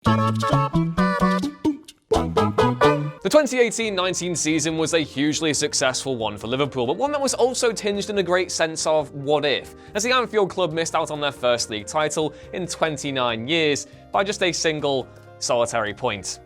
The 2018-19 season was a hugely successful one for Liverpool, but one that was also tinged in a great sense of what if, as the Anfield club missed out on their first league title in 29 years by just a single solitary point.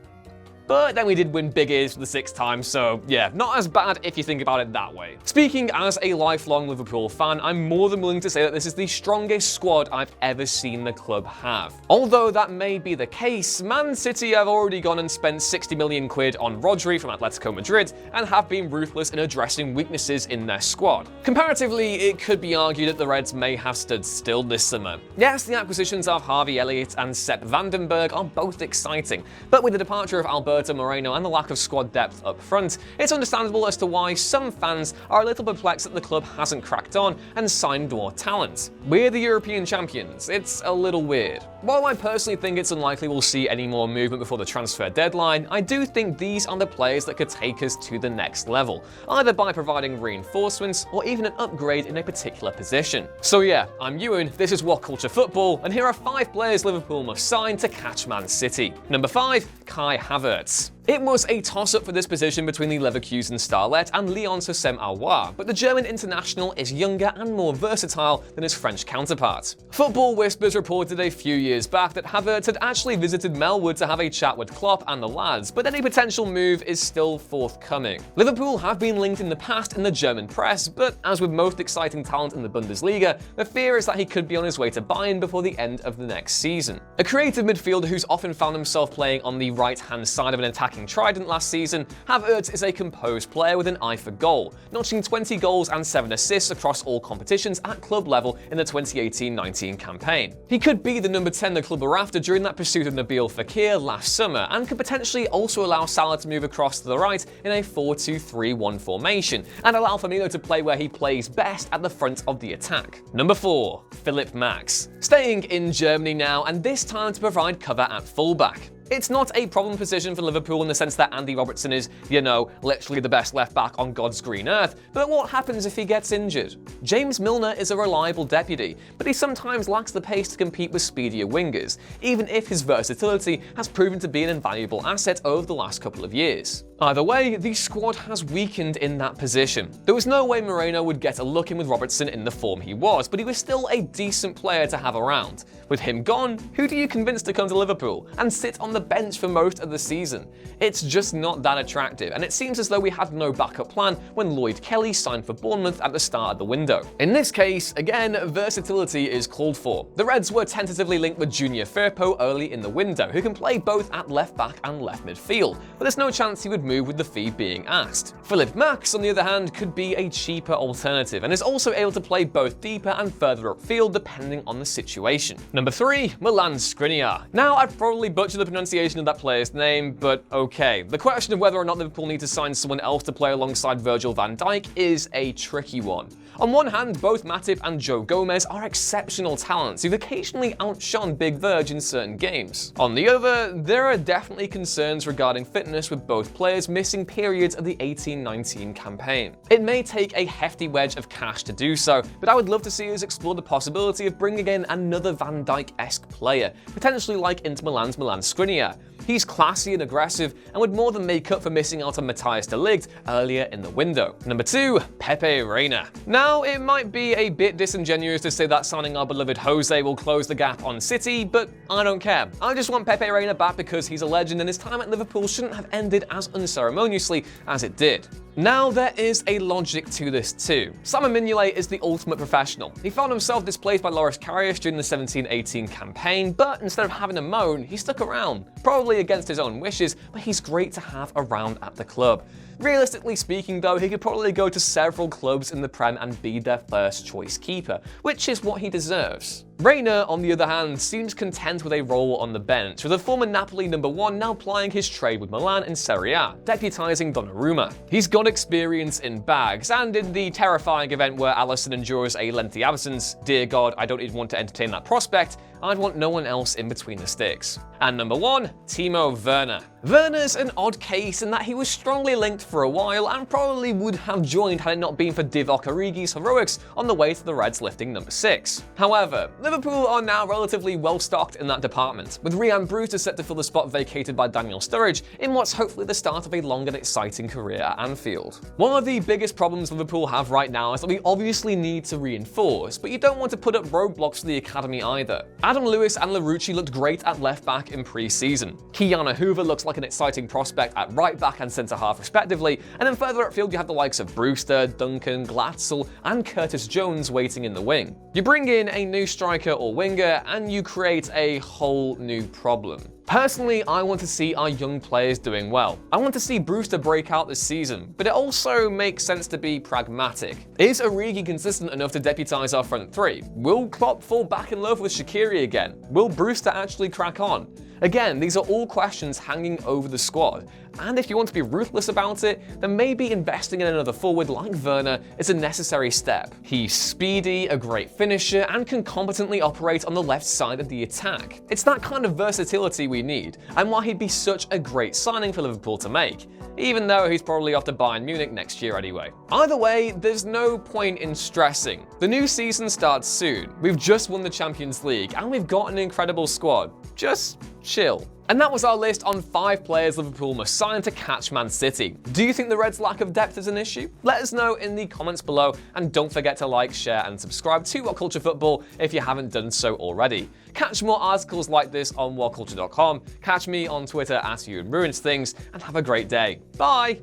But then we did win Big Ears for the 6th time, so yeah, not as bad if you think about it that way. Speaking as a lifelong Liverpool fan, I'm more than willing to say that this is the strongest squad I've ever seen the club have. Although that may be the case, Man City have already gone and spent 60 million quid on Rodri from Atletico Madrid and have been ruthless in addressing weaknesses in their squad. Comparatively, it could be argued that the Reds may have stood still this summer. Yes, the acquisitions of Harvey Elliott and Sepp Vandenberg are both exciting, but with the departure of Alberto Moreno and the lack of squad depth up front, it's understandable as to why some fans are a little perplexed that the club hasn't cracked on and signed more talent. We're the European champions. It's a little weird. While I personally think it's unlikely we'll see any more movement before the transfer deadline, I do think these are the players that could take us to the next level, either by providing reinforcements or even an upgrade in a particular position. So yeah, I'm Ewan, this is What Culture Football, and here are 5 players Liverpool must sign to catch Man City. Number 5, Kai Havertz. It was a toss-up for this position between the Leverkusen starlet and Lyon Sassem Aouar, but the German international is younger and more versatile than his French counterpart. Football Whispers reported a few years back that Havertz had actually visited Melwood to have a chat with Klopp and the lads, but any potential move is still forthcoming. Liverpool have been linked in the past in the German press, but as with most exciting talent in the Bundesliga, the fear is that he could be on his way to Bayern before the end of the next season. A creative midfielder who's often found himself playing on the right-hand side of an attacking trident last season, Havertz is a composed player with an eye for goal, notching 20 goals and 7 assists across all competitions at club level in the 2018-19 campaign. He could be the number 10 the club were after during that pursuit of Nabil Fekir last summer, and could potentially also allow Salah to move across to the right in a 4-2-3-1 formation, and allow Firmino to play where he plays best at the front of the attack. Number 4, Philipp Max. Staying in Germany now, and this time to provide cover at fullback. It's not a problem position for Liverpool in the sense that Andy Robertson is, literally the best left-back on God's green earth, but what happens if he gets injured? James Milner is a reliable deputy, but he sometimes lacks the pace to compete with speedier wingers, even if his versatility has proven to be an invaluable asset over the last couple of years. Either way, the squad has weakened in that position. There was no way Moreno would get a look in with Robertson in the form he was, but he was still a decent player to have around. With him gone, who do you convince to come to Liverpool and sit on the bench for most of the season? It's just not that attractive, and it seems as though we had no backup plan when Lloyd Kelly signed for Bournemouth at the start of the window. In this case, again, versatility is called for. The Reds were tentatively linked with Junior Firpo early in the window, who can play both at left back and left midfield, but there's no chance he would move with the fee being asked. Philipp Max, on the other hand, could be a cheaper alternative, and is also able to play both deeper and further upfield depending on the situation. Number 3, Milan Skriniar. Now, I've probably butchered the pronunciation of that player's name, but okay. The question of whether or not Liverpool need to sign someone else to play alongside Virgil van Dijk is a tricky one. On one hand, both Matip and Joe Gomez are exceptional talents who've occasionally outshone Big Virg in certain games. On the other, there are definitely concerns regarding fitness with both players missing periods of the 18-19 campaign. It may take a hefty wedge of cash to do so, but I would love to see us explore the possibility of bringing in another Van Dijk-esque player, potentially like Inter Milan's Milan Skriniar. He's classy and aggressive and would more than make up for missing out on Matthias de Ligt earlier in the window. Number 2, Pepe Reina. Now, it might be a bit disingenuous to say that signing our beloved Jose will close the gap on City, but I don't care. I just want Pepe Reina back because he's a legend and his time at Liverpool shouldn't have ended as unceremoniously as it did. Now, there is a logic to this too. Simon Mignolet is the ultimate professional. He found himself displaced by Loris Karius during the 17-18 campaign, but instead of having a moan, he stuck around. Probably against his own wishes, but he's great to have around at the club. Realistically speaking though, he could probably go to several clubs in the Prem and be their first choice keeper, which is what he deserves. Reina, on the other hand, seems content with a role on the bench, with the former Napoli number 1 now plying his trade with Milan in Serie A, deputising Donnarumma. He's got experience in bags, and in the terrifying event where Alisson endures a lengthy absence, dear God, I don't even want to entertain that prospect, I'd want no one else in between the sticks. And number 1, Timo Werner. Werner's an odd case in that he was strongly linked for a while and probably would have joined had it not been for Divock Origi's heroics on the way to the Reds lifting number 6. However, Liverpool are now relatively well stocked in that department, with Rhian Brewster set to fill the spot vacated by Daniel Sturridge in what's hopefully the start of a long and exciting career at Anfield. One of the biggest problems Liverpool have right now is that we obviously need to reinforce, but you don't want to put up roadblocks for the academy either. Adam Lewis and Larouci looked great at left back in pre-season. Kiana Hoover looks like an exciting prospect at right back and centre half respectively, and then further upfield you have the likes of Brewster, Duncan, Glatzel and Curtis Jones waiting in the wing. You bring in a new striker or winger and you create a whole new problem. Personally, I want to see our young players doing well. I want to see Brewster break out this season, but it also makes sense to be pragmatic. Is Origi consistent enough to deputise our front three? Will Klopp fall back in love with Shaqiri again? Will Brewster actually crack on? Again, these are all questions hanging over the squad, and if you want to be ruthless about it, then maybe investing in another forward like Werner is a necessary step. He's speedy, a great finisher, and can competently operate on the left side of the attack. It's that kind of versatility we need, and why he'd be such a great signing for Liverpool to make, even though he's probably off to Bayern Munich next year anyway. Either way, there's no point in stressing. The new season starts soon. We've just won the Champions League, and we've got an incredible squad. Just chill. And that was our list on 5 players Liverpool must sign to catch Man City. Do you think the Reds' lack of depth is an issue? Let us know in the comments below, and don't forget to like, share and subscribe to What Culture Football if you haven't done so already. Catch more articles like this on whatculture.com, catch me on Twitter @EwanRuinsThings, and have a great day. Bye!